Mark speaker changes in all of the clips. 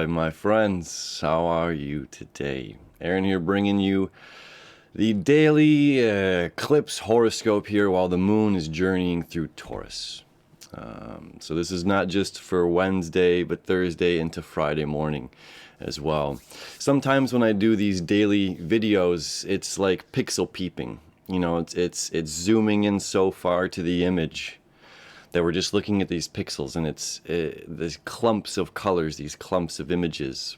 Speaker 1: right, my friends, how are you today? Aaron here bringing you the daily Eclipse horoscope here while the moon is journeying through Taurus. So this is not just for Wednesday, but Thursday into Friday morning as well. Sometimes when I do these daily videos, it's like pixel peeping. You know, it's zooming in so far to the image that we're just looking at these pixels, and it's these clumps of colors, these clumps of images.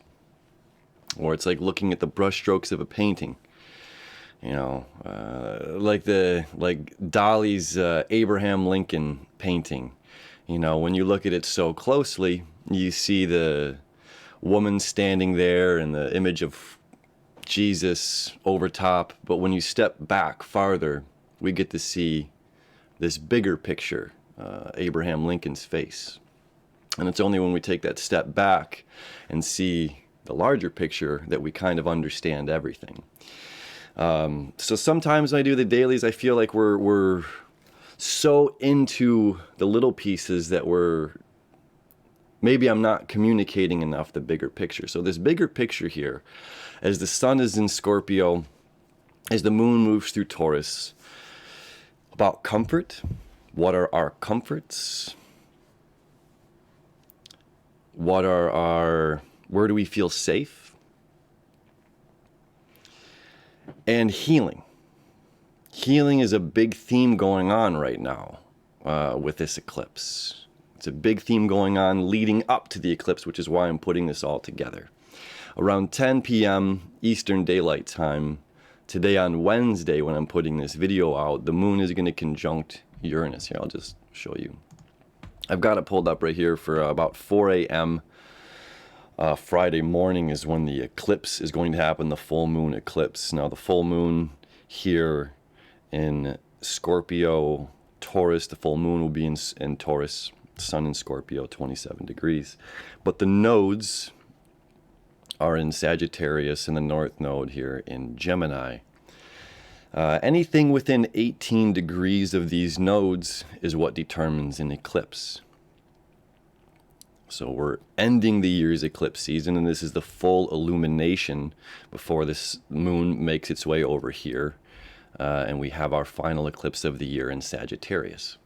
Speaker 1: Or it's like looking at the brushstrokes of a painting. You know, like Dali's Abraham Lincoln painting. You know, when you look at it so closely, you see the woman standing there and the image of Jesus over top. But when you step back farther, we get to see this bigger picture, Abraham Lincoln's face. And it's only when we take that step back and see the larger picture that we kind of understand everything. So sometimes when I do the dailies, I feel like we're so into the little pieces that maybe I'm not communicating enough the bigger picture. So this bigger picture here, as the sun is in Scorpio, as the moon moves through Taurus, about comfort. What are our comforts? Where do we feel safe? And healing. Healing is a big theme going on right now with this eclipse. It's a big theme going on leading up to the eclipse, which is why I'm putting this all together. Around 10 p.m. Eastern Daylight Time, today on Wednesday when I'm putting this video out, the moon is going to conjunct Uranus. Here, I'll just show you. I've got it pulled up right here for about 4 a.m. Friday morning is when the eclipse is going to happen, the full moon eclipse. Now, the full moon here in Scorpio, Taurus, the full moon will be in Taurus, sun in Scorpio, 27 degrees. But the nodes are in Sagittarius and the north node here in Gemini. Anything within 18 degrees of these nodes is what determines an eclipse. So we're ending the year's eclipse season, and this is the full illumination before this moon makes its way over here. And we have our final eclipse of the year in Sagittarius.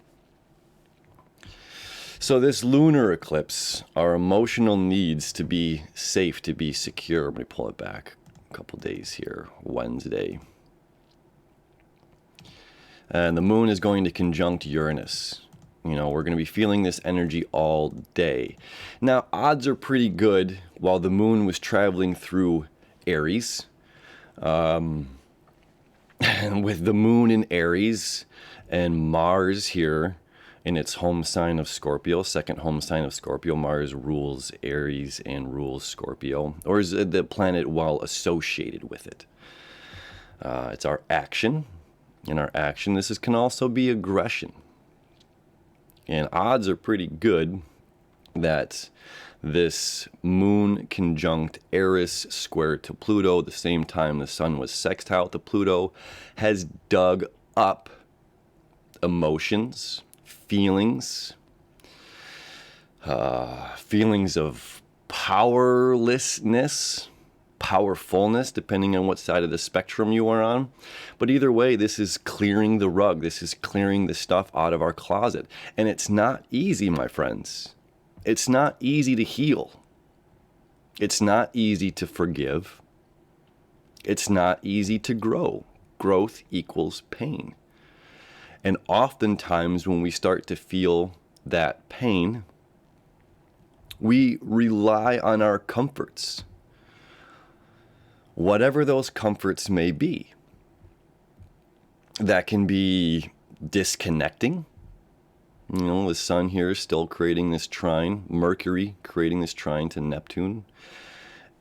Speaker 1: So this lunar eclipse, our emotional needs to be safe, to be secure. Let me pull it back a couple days here, Wednesday. And the moon is going to conjunct Uranus. You know, we're going to be feeling this energy all day. Now, odds are pretty good while the moon was traveling through Aries. And with the moon in Aries and Mars here in its home sign of Scorpio, second home sign of Scorpio, Mars rules Aries and rules Scorpio, or is the planet well associated with it? It's our action. In our action, this can also be aggression. And odds are pretty good that this moon conjunct Eris square to Pluto, the same time the sun was sextile to Pluto, has dug up emotions, feelings of powerlessness, powerfulness, depending on what side of the spectrum you are on. But either way, this is clearing the rug. This is clearing the stuff out of our closet. And it's not easy, my friends. It's not easy to heal. It's not easy to forgive. It's not easy to grow. Growth equals pain. And oftentimes when we start to feel that pain, we rely on our comforts. Whatever those comforts may be. That can be disconnecting. You know, the sun here is still creating this trine, Mercury creating this trine to Neptune.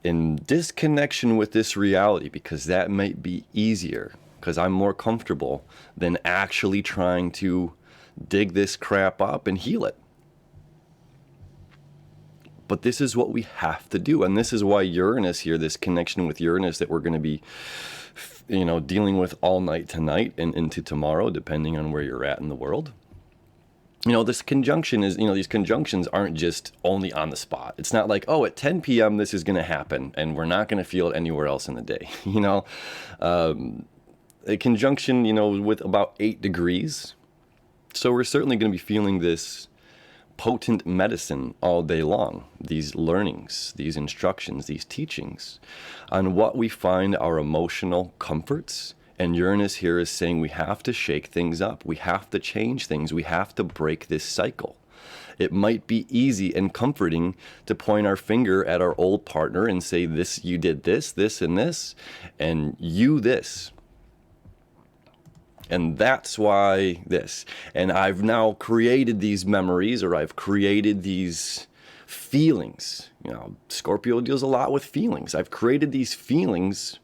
Speaker 1: In disconnection with this reality, because that might be easier, because I'm more comfortable than actually trying to dig this crap up and heal it. But this is what we have to do. And this is why Uranus here, this connection with Uranus that we're going to be, you know, dealing with all night tonight and into tomorrow, depending on where you're at in the world. This conjunction is, these conjunctions aren't just only on the spot. It's not like, oh, at 10 p.m. this is going to happen and we're not going to feel it anywhere else in the day. A conjunction, with about 8 degrees. So we're certainly going to be feeling this potent medicine all day long, these learnings, these instructions, these teachings on what we find our emotional comforts. And Uranus here is saying we have to shake things up. We have to change things. We have to break this cycle. It might be easy and comforting to point our finger at our old partner and say, this, you did this, this, and you this. And that's why this. And I've now created these memories, or I've created these feelings. Scorpio deals a lot with feelings. I've created these feelings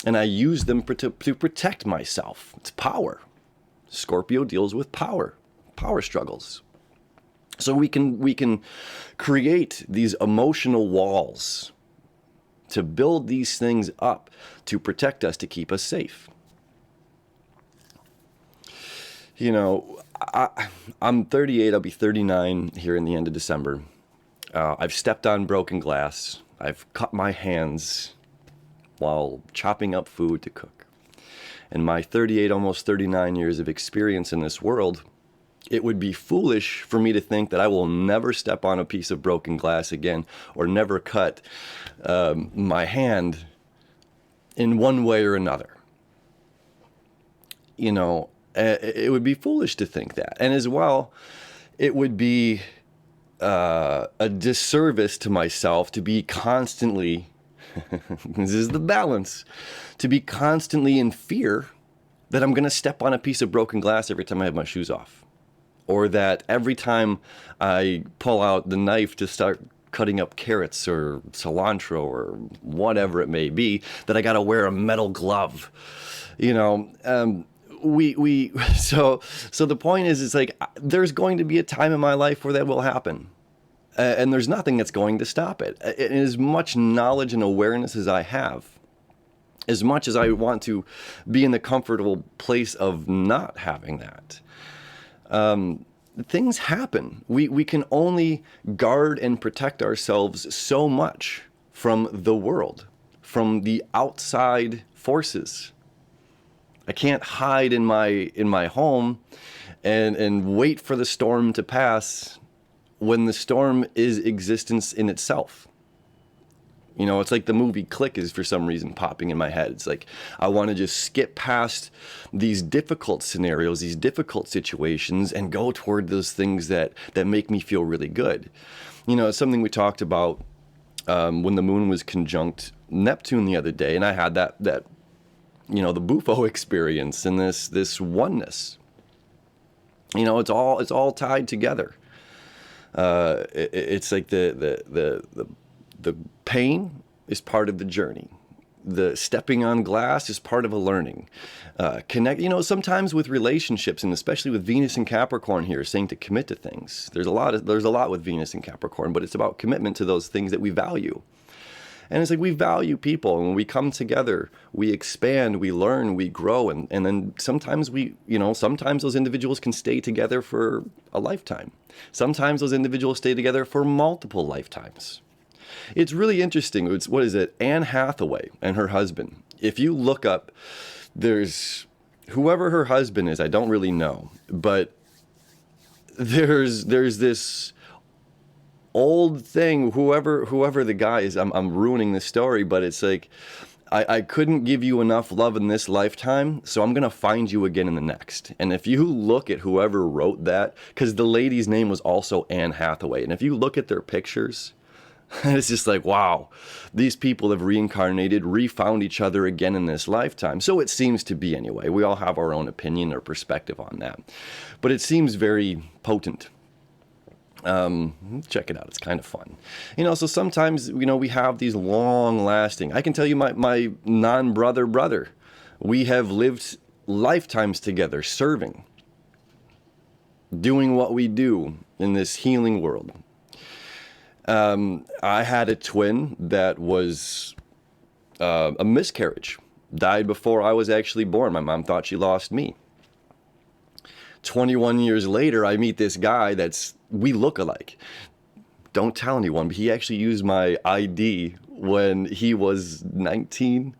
Speaker 1: and I use them to protect myself. It's power. Scorpio deals with power struggles. So we can create these emotional walls to build these things up to protect us, to keep us safe. I'm 38, I'll be 39 here in the end of December. I've stepped on broken glass. I've cut my hands while chopping up food to cook. In my 38, almost 39 years of experience in this world, it would be foolish for me to think that I will never step on a piece of broken glass again or never cut my hand in one way or another. It would be foolish to think that. And as well, it would be a disservice to myself to be constantly, this is the balance, to be constantly in fear that I'm going to step on a piece of broken glass every time I have my shoes off. Or that every time I pull out the knife to start cutting up carrots or cilantro or whatever it may be, that I got to wear a metal glove. So the point is, it's like, there's going to be a time in my life where that will happen. And there's nothing that's going to stop it. And as much knowledge and awareness as I have, as much as I want to be in the comfortable place of not having that, things happen. We can only guard and protect ourselves so much from the world, from the outside forces. I can't hide in my home and wait for the storm to pass when the storm is existence in itself. It's like the movie Click is for some reason popping in my head. It's like I want to just skip past these difficult scenarios, these difficult situations, and go toward those things that make me feel really good. It's something we talked about when the moon was conjunct Neptune the other day, and I had that the Bufo experience and this oneness. It's all tied together. It's like the pain is part of the journey. The stepping on glass is part of a learning. Sometimes with relationships, and especially with Venus and Capricorn here, saying to commit to things. There's a lot with Venus and Capricorn, but it's about commitment to those things that we value. And it's like we value people, and when we come together, we expand, we learn, we grow, and then sometimes sometimes those individuals can stay together for a lifetime. Sometimes those individuals stay together for multiple lifetimes. It's really interesting. What is it? Anne Hathaway and her husband. If you look up, there's whoever her husband is, I don't really know, but there's this old thing, whoever the guy is, I'm ruining the story, but it's like, I couldn't give you enough love in this lifetime, so I'm going to find you again in the next. And if you look at whoever wrote that, because the lady's name was also Anne Hathaway, and if you look at their pictures, it's just like, wow, these people have reincarnated, refound each other again in this lifetime. So it seems to be anyway. We all have our own opinion or perspective on that. But it seems very potent. Check it out. It's kind of fun. So sometimes, we have these long lasting, I can tell you my brother, we have lived lifetimes together, serving, doing what we do in this healing world. I had a twin that was a miscarriage, died before I was actually born. My mom thought she lost me. 21 years later, I meet this guy we look alike. Don't tell anyone, but he actually used my ID when he was 19.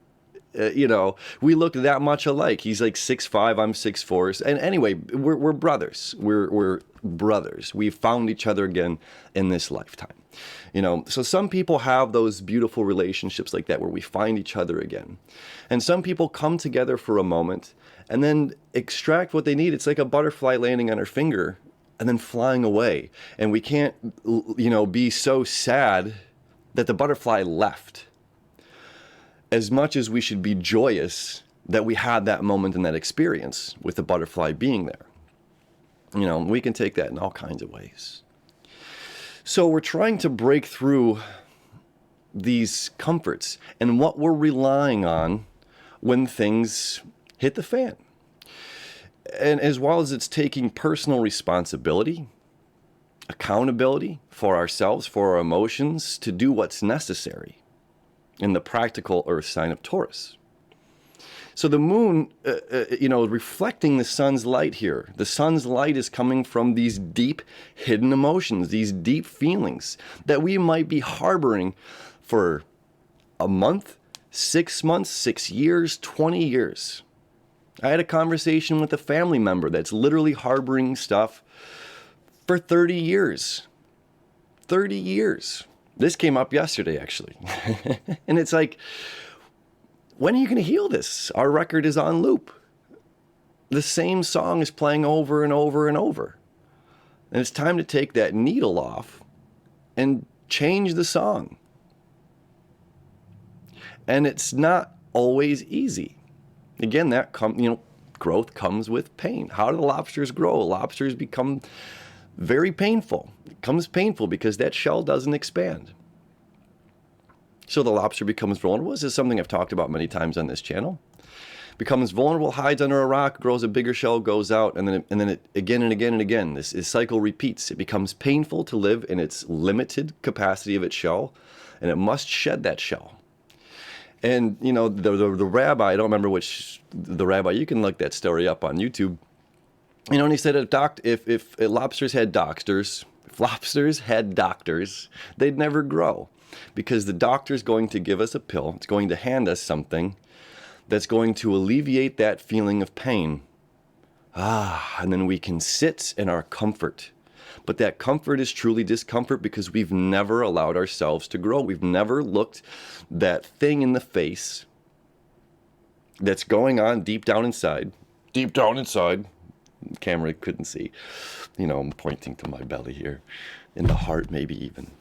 Speaker 1: We look that much alike. He's like 6'5", I'm 6'4". And anyway, we're brothers. We're brothers. We found each other again in this lifetime. So some people have those beautiful relationships like that where we find each other again. And some people come together for a moment and then extract what they need. It's like a butterfly landing on her finger and then flying away. And we can't, be so sad that the butterfly left. As much as we should be joyous that we had that moment and that experience with the butterfly being there. We can take that in all kinds of ways. So we're trying to break through these comforts and what we're relying on when things hit the fan. And as well as it's taking personal responsibility, accountability for ourselves, for our emotions, to do what's necessary in the practical earth sign of Taurus. So the moon, reflecting the sun's light here. The sun's light is coming from these deep hidden emotions, these deep feelings that we might be harboring for a month, 6 months, 6 years, 20 years. I had a conversation with a family member that's literally harboring stuff for 30 years. 30 years. This came up yesterday, actually. And it's like, when are you going to heal this? Our record is on loop. The same song is playing over and over and over. And it's time to take that needle off and change the song. And it's not always easy. Again, growth comes with pain. How do the lobsters grow? Lobsters become very painful. It becomes painful because that shell doesn't expand. So the lobster becomes vulnerable. This is something I've talked about many times on this channel. Becomes vulnerable, hides under a rock, grows a bigger shell, goes out, and then it again and again and again. This cycle repeats. It becomes painful to live in its limited capacity of its shell, and it must shed that shell. And the rabbi, I don't remember the rabbi. You can look that story up on YouTube. And he said if lobsters had doctors, they'd never grow. Because the doctor's going to give us a pill. It's going to hand us something that's going to alleviate that feeling of pain. And then we can sit in our comfort. But that comfort is truly discomfort because we've never allowed ourselves to grow. We've never looked that thing in the face that's going on deep down inside. Deep down inside. The camera couldn't see. I'm pointing to my belly here. In the heart, maybe even.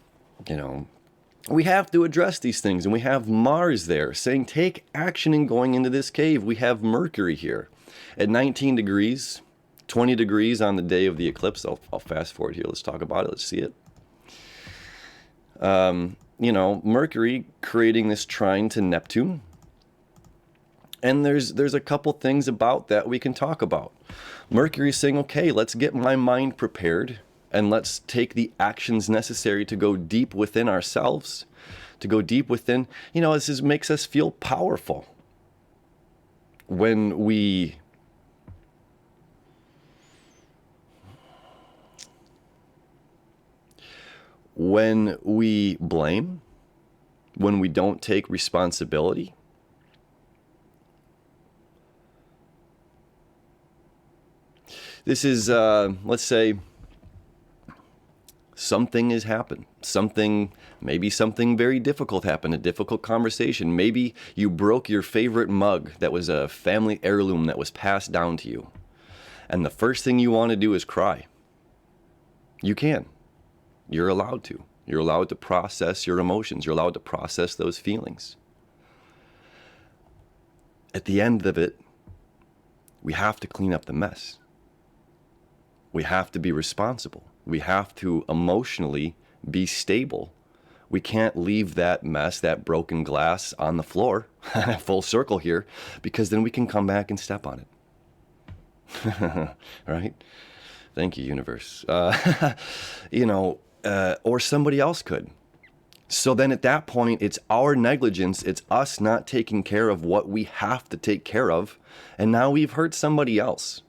Speaker 1: We have to address these things, and we have Mars there saying, take action in going into this cave. We have Mercury here at 19 degrees, 20 degrees on the day of the eclipse. I'll fast forward here. Let's talk about it. Let's see it. Mercury creating this trine to Neptune. And there's a couple things about that we can talk about. Mercury saying, okay, let's get my mind prepared. And let's take the actions necessary to go deep within ourselves, to go deep within. This makes us feel powerful. When we blame, when we don't take responsibility, this is, let's say, something has happened. Maybe something very difficult happened, a difficult conversation. Maybe you broke your favorite mug that was a family heirloom that was passed down to you. And the first thing you want to do is cry. You can. You're allowed to. You're allowed to process your emotions. You're allowed to process those feelings. At the end of it, we have to clean up the mess. We have to be responsible. We have to emotionally be stable. We can't leave that mess, that broken glass on the floor, full circle here, because then we can come back and step on it. Right? Thank you, universe. Or somebody else could. So then at that point, it's our negligence. It's us not taking care of what we have to take care of. And now we've hurt somebody else.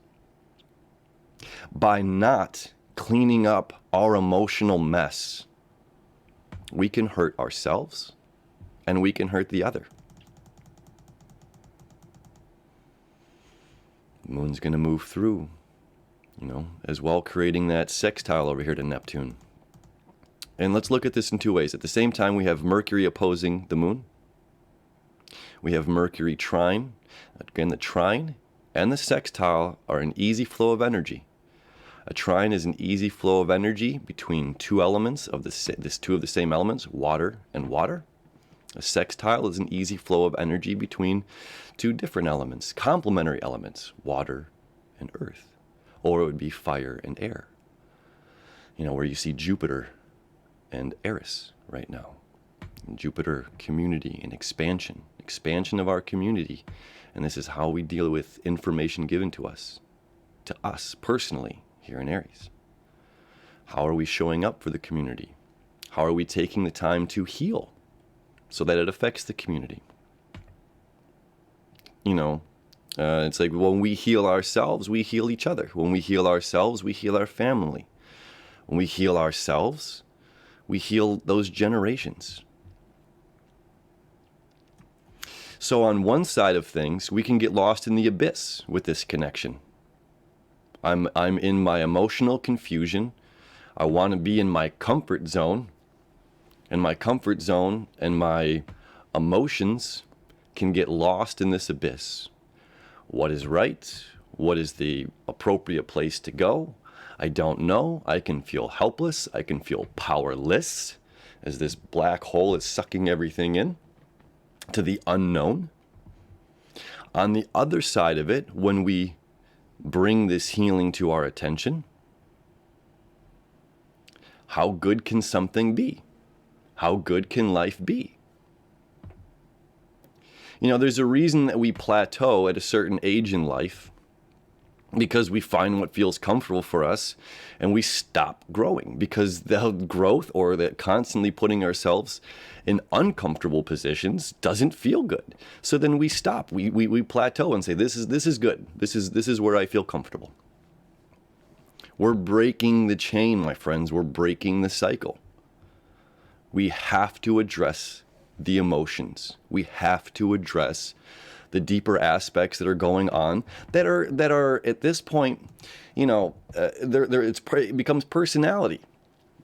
Speaker 1: By not cleaning up our emotional mess, we can hurt ourselves and we can hurt the other. The moon's going to move through, as well, creating that sextile over here to Neptune. And let's look at this in two ways. At the same time, we have Mercury opposing the moon. We have Mercury trine. Again, the trine and the sextile are an easy flow of energy. A trine is an easy flow of energy between two elements of two of the same elements, water and water. A sextile is an easy flow of energy between two different elements, complementary elements, water and earth. Or it would be fire and air. Where you see Jupiter and Eris right now. Jupiter, community and expansion of our community. And this is how we deal with information given to us personally here in Aries. How are we showing up for the community? How are we taking the time to heal so that it affects the community? It's like when we heal ourselves, we heal each other. When we heal ourselves, we heal our family. When we heal ourselves, we heal those generations. So on one side of things, we can get lost in the abyss with this connection. I'm in my emotional confusion. I want to be in my comfort zone. And my comfort zone and my emotions can get lost in this abyss. What is right? What is the appropriate place to go? I don't know. I can feel helpless. I can feel powerless as this black hole is sucking everything in to the unknown. On the other side of it, when we bring this healing to our attention, how good can something be? How good can life be? There's a reason that we plateau at a certain age in life, because we find what feels comfortable for us and we stop growing, because the growth or that constantly putting ourselves in uncomfortable positions doesn't feel good. So then we stop, we plateau and say, this is good. This is where I feel comfortable. We're breaking the chain, my friends. We're breaking the cycle. We have to address the emotions. We have to address the deeper aspects that are going on that are at this point, it becomes personality.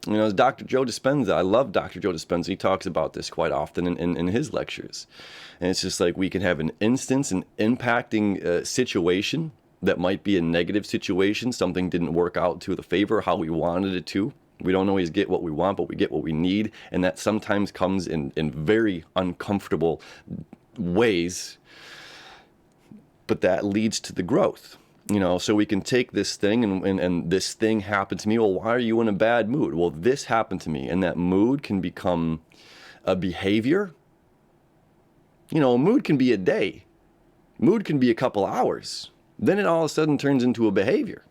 Speaker 1: As Dr. Joe Dispenza, I love Dr. Joe Dispenza. He talks about this quite often in his lectures. And it's just like we can have an instance, an impacting situation that might be a negative situation. Something didn't work out to the favor how we wanted it to. We don't always get what we want, but we get what we need. And that sometimes comes in very uncomfortable ways. But that leads to the growth. So we can take this thing and this thing happened to me. Well, why are you in a bad mood? Well, this happened to me. And that mood can become a behavior. A mood can be a day. Mood can be a couple hours. Then it all of a sudden turns into a behavior.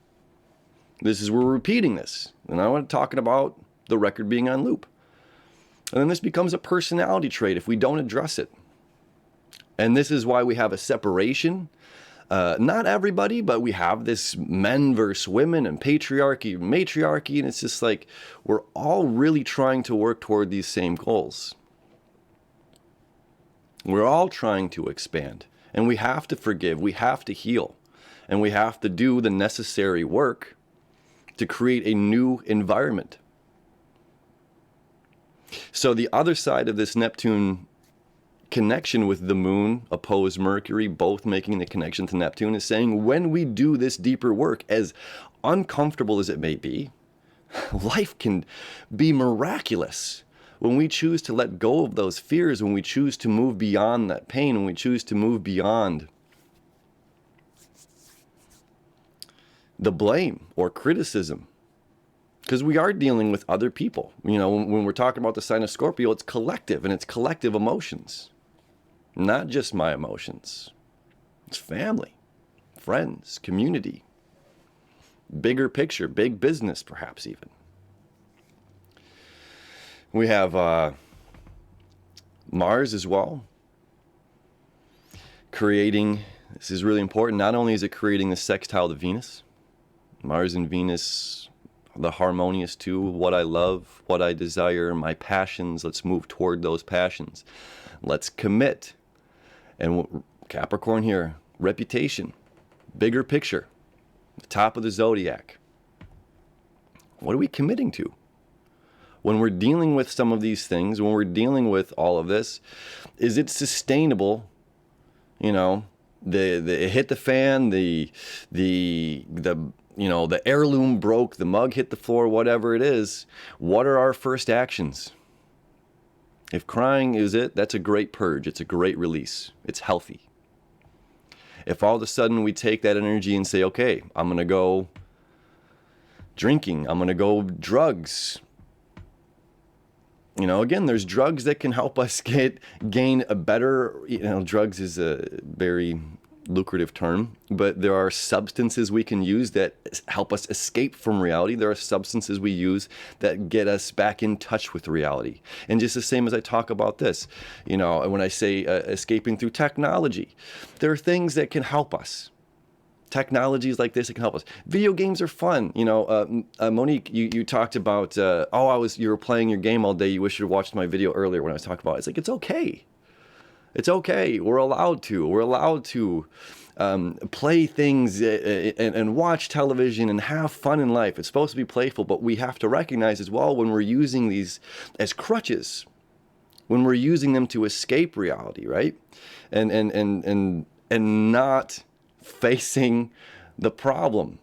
Speaker 1: We're repeating this. And I'm talking about the record being on loop. And then this becomes a personality trait if we don't address it. And this is why we have a separation. Not everybody, but we have this men versus women and patriarchy and matriarchy. And it's just like we're all really trying to work toward these same goals. We're all trying to expand. And we have to forgive. We have to heal. And we have to do the necessary work to create a new environment. So the other side of this Neptune connection with the moon opposed Mercury, both making the connection to Neptune, is saying when we do this deeper work, as uncomfortable as it may be, life can be miraculous. When we choose to let go of those fears, when we choose to move beyond that pain, when we choose to move beyond the blame or criticism, because we are dealing with other people. When we're talking about the sign of Scorpio, it's collective, and it's collective emotions, not just my emotions. It's family, friends, community, bigger picture, big business, perhaps even. We have Mars as well, creating, this is really important, not only is it creating the sextile to Venus, Mars and Venus, the harmonious two, what I love, what I desire, my passions. Let's move toward those passions. Let's commit. And Capricorn here, reputation, bigger picture, the top of the zodiac. What are we committing to? When we're dealing with some of these things, when we're dealing with all of this, is it sustainable? You know, it hit the fan, the heirloom broke, the mug hit the floor, whatever it is. What are our first actions? If crying is it, that's a great purge. It's a great release. It's healthy. If all of a sudden we take that energy and say, okay, I'm going to go drinking, I'm going to go drugs. You know, again, there's drugs that can help us gain a better, drugs is a very lucrative term, but there are substances we can use that help us escape from reality. There are substances we use that get us back in touch with reality. And just the same as I talk about this, when I say escaping through technology, there are things that can help us. Technologies like this, it can help us. Video games are fun. Monique, you talked about, you were playing your game all day. You wish you had watched my video earlier when I was talking about it. It's like, it's okay. It's okay. We're allowed to. We're allowed to play things and watch television and have fun in life. It's supposed to be playful, but we have to recognize as well when we're using these as crutches, when we're using them to escape reality, right? And not facing the problem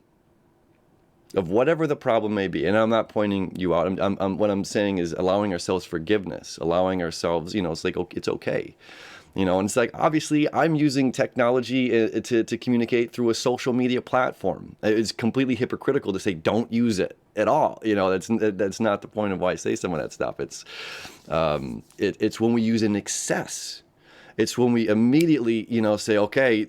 Speaker 1: of whatever the problem may be. And I'm not pointing you out. What I'm saying is allowing ourselves forgiveness, allowing ourselves, it's like, it's okay. And it's like, obviously I'm using technology to communicate through a social media platform. It's completely hypocritical to say, don't use it at all. That's not the point of why I say some of that stuff. It's when we use it in excess. It's when we immediately, say, okay,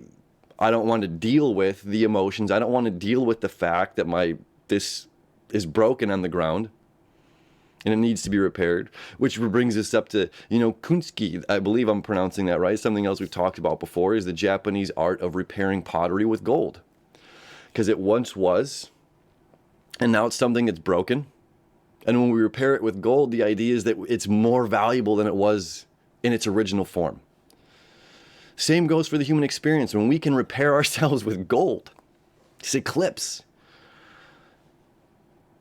Speaker 1: I don't want to deal with the emotions. I don't want to deal with the fact that this is broken on the ground and it needs to be repaired, which brings us up to, kunstki. I believe I'm pronouncing that right. Something else we've talked about before is the Japanese art of repairing pottery with gold. Because it once was, and now it's something that's broken. And when we repair it with gold, the idea is that it's more valuable than it was in its original form. Same goes for the human experience. When we can repair ourselves with gold, this eclipse.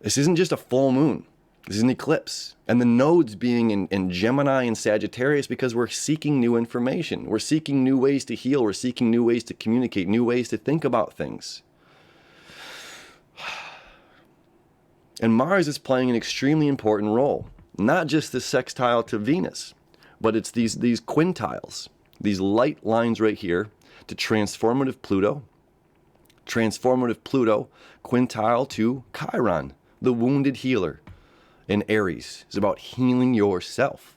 Speaker 1: This isn't just a full moon. This is an eclipse. And the nodes being in Gemini and Sagittarius because we're seeking new information. We're seeking new ways to heal. We're seeking new ways to communicate, new ways to think about things. And Mars is playing an extremely important role. Not just the sextile to Venus, but it's these quintiles. These light lines right here to transformative Pluto, quintile to Chiron, the wounded healer. In Aries is about healing yourself,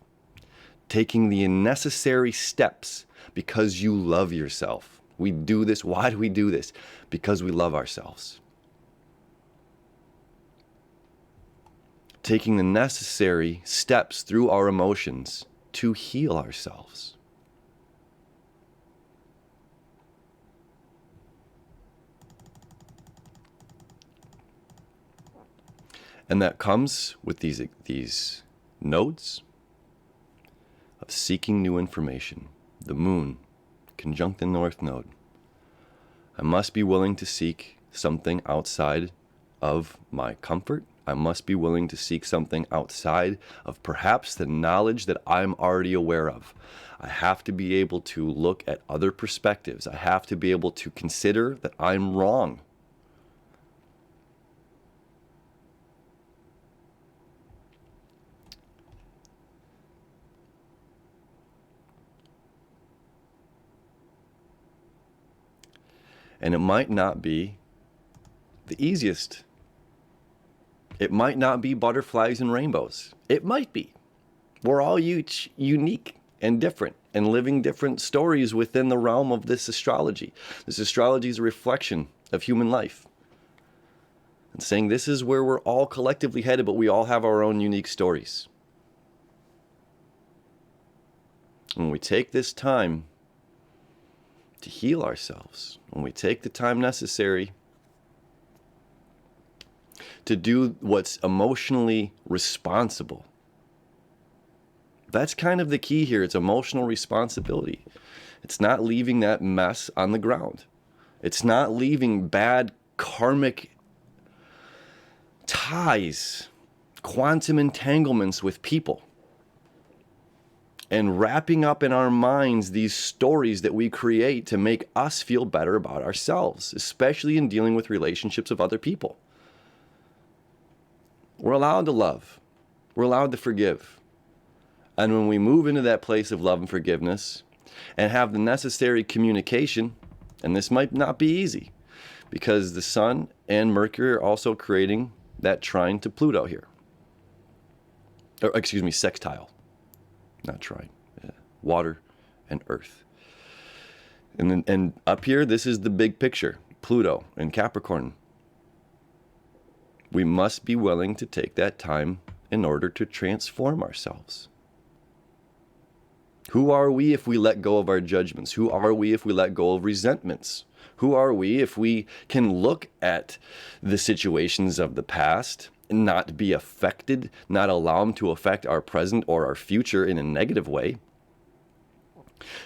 Speaker 1: taking the necessary steps because you love yourself. We do this. Why do we do this? Because we love ourselves. Taking the necessary steps through our emotions to heal ourselves. And that comes with these nodes of seeking new information. The moon, conjunct the north node. I must be willing to seek something outside of my comfort. I must be willing to seek something outside of perhaps the knowledge that I'm already aware of. I have to be able to look at other perspectives. I have to be able to consider that I'm wrong. And it might not be the easiest. It might not be butterflies and rainbows. It might be. We're all unique and different and living different stories within the realm of this astrology. This astrology is a reflection of human life. And saying this is where we're all collectively headed, but we all have our own unique stories. When we take this time to heal ourselves, when we take the time necessary to do what's emotionally responsible. That's kind of the key here. It's emotional responsibility. It's not leaving that mess on the ground. It's not leaving bad karmic ties, quantum entanglements with people, and wrapping up in our minds these stories that we create to make us feel better about ourselves, especially in dealing with relationships of other people. We're allowed to love. We're allowed to forgive. And when we move into that place of love and forgiveness and have the necessary communication, and this might not be easy because the Sun and Mercury are also creating that trine to Pluto here. Or, excuse me, sextile. Not trine. Yeah. Water and Earth. And up here, this is the big picture. Pluto and Capricorn. We must be willing to take that time in order to transform ourselves. Who are we if we let go of our judgments? Who are we if we let go of resentments? Who are we if we can look at the situations of the past and not be affected, not allow them to affect our present or our future in a negative way?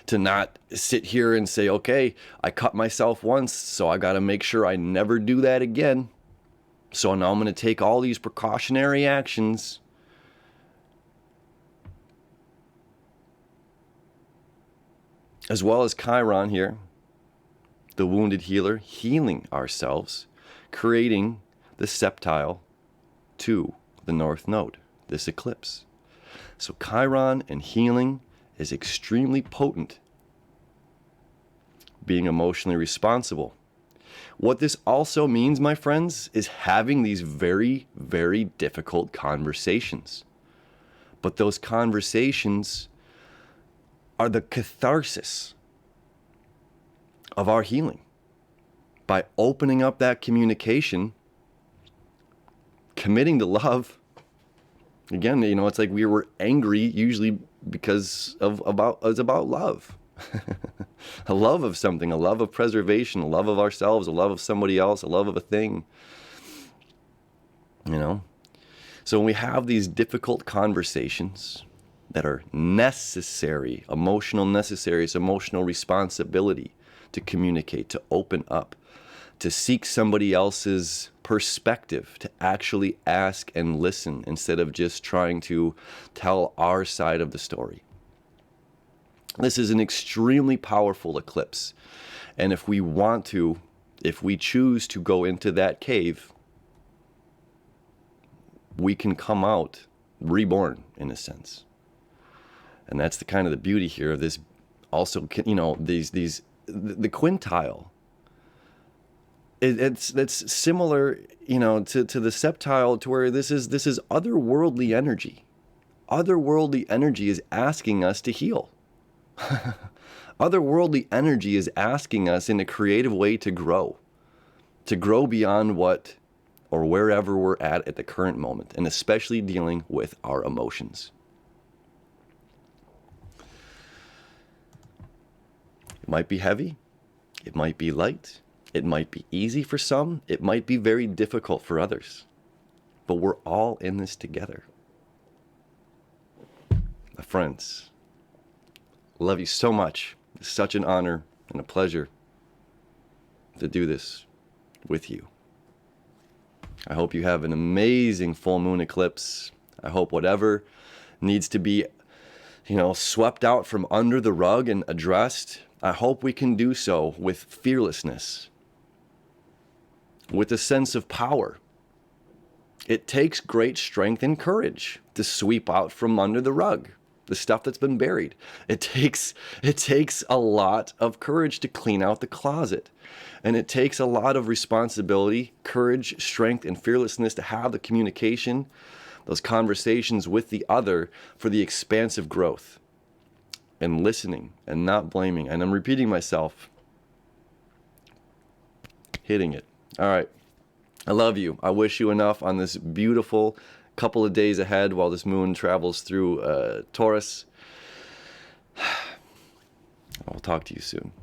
Speaker 1: To not sit here and say, okay, I cut myself once, so I got to make sure I never do that again. So now I'm going to take all these precautionary actions. As well as Chiron here, the wounded healer, healing ourselves, creating the septile to the North Node, this eclipse. So Chiron and healing is extremely potent. Being emotionally responsible. What this also means, my friends, is having these very, very difficult conversations. But those conversations are the catharsis of our healing. By opening up that communication, committing to love. Again, you know, it's like we were angry usually because it's about love. A love of something, a love of preservation, a love of ourselves, a love of somebody else, a love of a thing. You know? So when we have these difficult conversations that are necessary, it's emotional responsibility to communicate, to open up, to seek somebody else's perspective, to actually ask and listen instead of just trying to tell our side of the story. This is an extremely powerful eclipse. And if we choose to go into that cave, we can come out reborn in a sense. And that's the kind of the beauty here of this. Also, you know, the quintile. That's similar, you know, to the septile, to where this is otherworldly energy. Otherworldly energy is asking us to heal. Otherworldly energy is asking us in a creative way to grow beyond what or wherever we're at the current moment, and especially dealing with our emotions. It might be heavy, it might be light, it might be easy for some, it might be very difficult for others, but we're all in this together. My friends, love you so much. It's such an honor and a pleasure to do this with you. I hope you have an amazing full moon eclipse. I hope whatever needs to be, you know, swept out from under the rug and addressed, I hope we can do so with fearlessness, with a sense of power. It takes great strength and courage to sweep out from under the rug the stuff that's been buried. It takes a lot of courage to clean out the closet. And it takes a lot of responsibility, courage, strength, and fearlessness to have the communication, those conversations with the other for the expansive growth. And listening and not blaming. And I'm repeating myself. Hitting it. All right. I love you. I wish you enough on this beautiful couple of days ahead while this moon travels through Taurus. I'll talk to you soon.